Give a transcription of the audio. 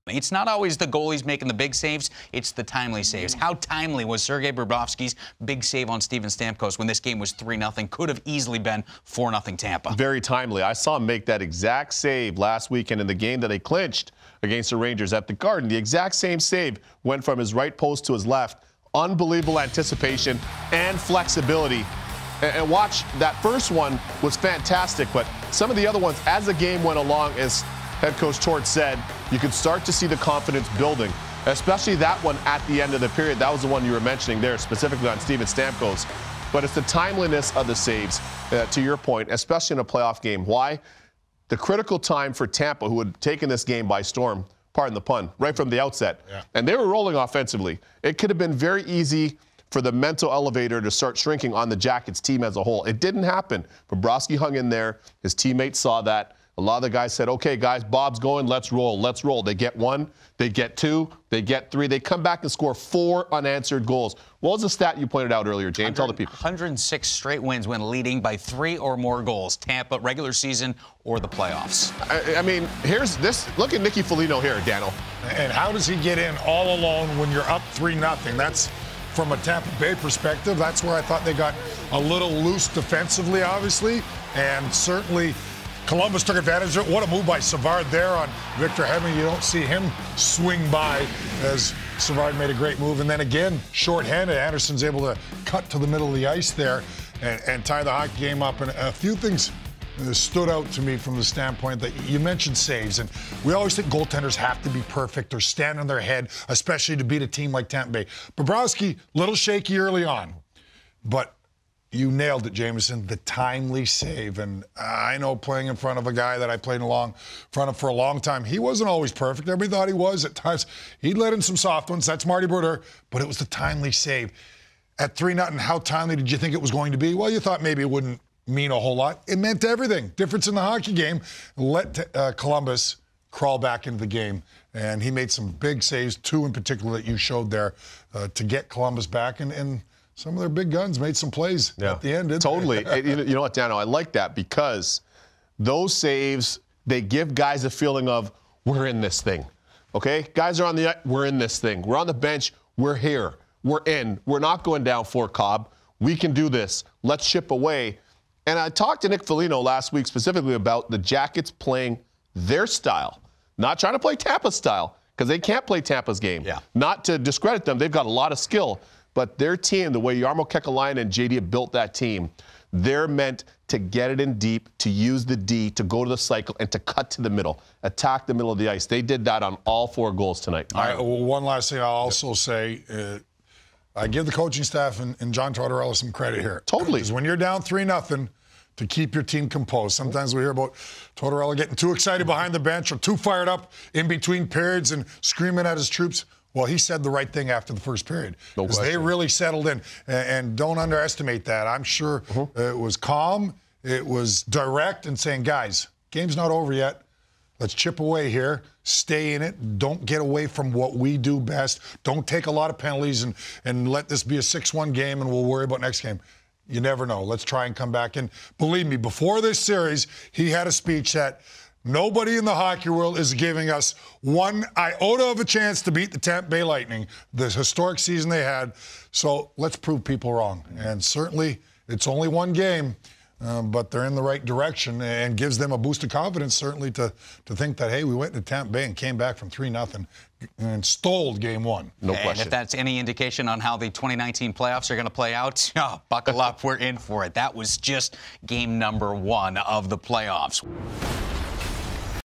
It's not always the goalies making the big saves, it's the timely saves. How timely was Sergei Bobrovsky's big save on Steven Stamkos when this game was 3-0? Could have easily been 4-0 Tampa. Very timely. I saw him make that exact save last weekend in the game that they clinched against the Rangers at the Garden. The exact same save went from his right post to his left. Unbelievable anticipation and flexibility. And watch, that first one was fantastic, but some of the other ones, as the game went along, as head coach Torts said, you could start to see the confidence building, especially that one at the end of the period. That was the one you were mentioning there, specifically on Steven Stamkos. But it's the timeliness of the saves, to your point, especially in a playoff game. Why? The critical time for Tampa, who had taken this game by storm, pardon the pun, right from the outset. Yeah. And they were rolling offensively. It could have been very easy for the mental elevator to start shrinking on the Jackets team as a whole. It didn't happen. Bobrovsky hung in there. His teammates saw that. A lot of the guys said, okay, guys, Bob's going, let's roll, let's roll. They get one, they get two, they get three. They come back and score 4 unanswered goals. What was the stat you pointed out earlier, James? Tell the people. 106 straight wins when leading by 3 or more goals. Tampa, regular season or the playoffs. I mean, here's this. Look at Nicky Foligno here, Daniel. And how does he get in all alone when you're up 3-0? That's, from a Tampa Bay perspective, that's where I thought they got a little loose defensively, obviously, and certainly Columbus took advantage of it. What a move by Savard there on Victor Hedman. You don't see him swing by as Savard made a great move. And then again, shorthanded, Anderson's able to cut to the middle of the ice there and tie the hockey game up. And a few things stood out to me from the standpoint that you mentioned saves. And we always think goaltenders have to be perfect or stand on their head, especially to beat a team like Tampa Bay. Bobrovsky, little shaky early on, but you nailed it, Jameson, the timely save. And I know playing in front of a guy that I played in front of for a long time, he wasn't always perfect. Everybody thought he was at times. He'd let in some soft ones. That's Marty Brodeur. But it was the timely save. At 3-0, how timely did you think it was going to be? Well, you thought maybe it wouldn't mean a whole lot. It meant everything. Difference in the hockey game. Let Columbus crawl back into the game. And he made some big saves, 2 in particular that you showed there, to get Columbus back. And some of their big guns made some plays at the end, didn't totally. they? You know what, Dano? I like that because those saves, they give guys a feeling of, we're in this thing. Okay? Guys are on the ice, we're in this thing. We're on the bench, we're here. We're in. We're not going down Fort Cobb. We can do this. Let's chip away. And I talked to Nick Foligno last week specifically about the Jackets playing their style. Not trying to play Tampa's style, because they can't play Tampa's game. Yeah. Not to discredit them. They've got a lot of skill. But their team, the way Jarmo Kekalainen and JD have built that team, they're meant to get it in deep, to use the D, to go to the cycle, and to cut to the middle, attack the middle of the ice. They did that on all 4 goals tonight. All right, well, one last thing I'll also say, I give the coaching staff and John Tortorella some credit here. Totally. Because when you're down 3-0, to keep your team composed. Sometimes we hear about Tortorella getting too excited behind the bench or too fired up in between periods and screaming at his troops. Well, he said the right thing after the first period. Because they really settled in. And don't underestimate that. I'm sure it was calm, it was direct, and saying, guys, game's not over yet. Let's chip away here. Stay in it. Don't get away from what we do best. Don't take a lot of penalties and let this be a 6-1 game and we'll worry about next game. You never know. Let's try and come back. And believe me, before this series, he had a speech that nobody in the hockey world is giving us one iota of a chance to beat the Tampa Bay Lightning, the historic season they had. So let's prove people wrong. And certainly, it's only one game, but they're in the right direction and gives them a boost of confidence, certainly, to think that, hey, we went to Tampa Bay and came back from 3-0 and stole game 1. No question. And if that's any indication on how the 2019 playoffs are going to play out, buckle up, we're in for it. That was just game number 1 of the playoffs.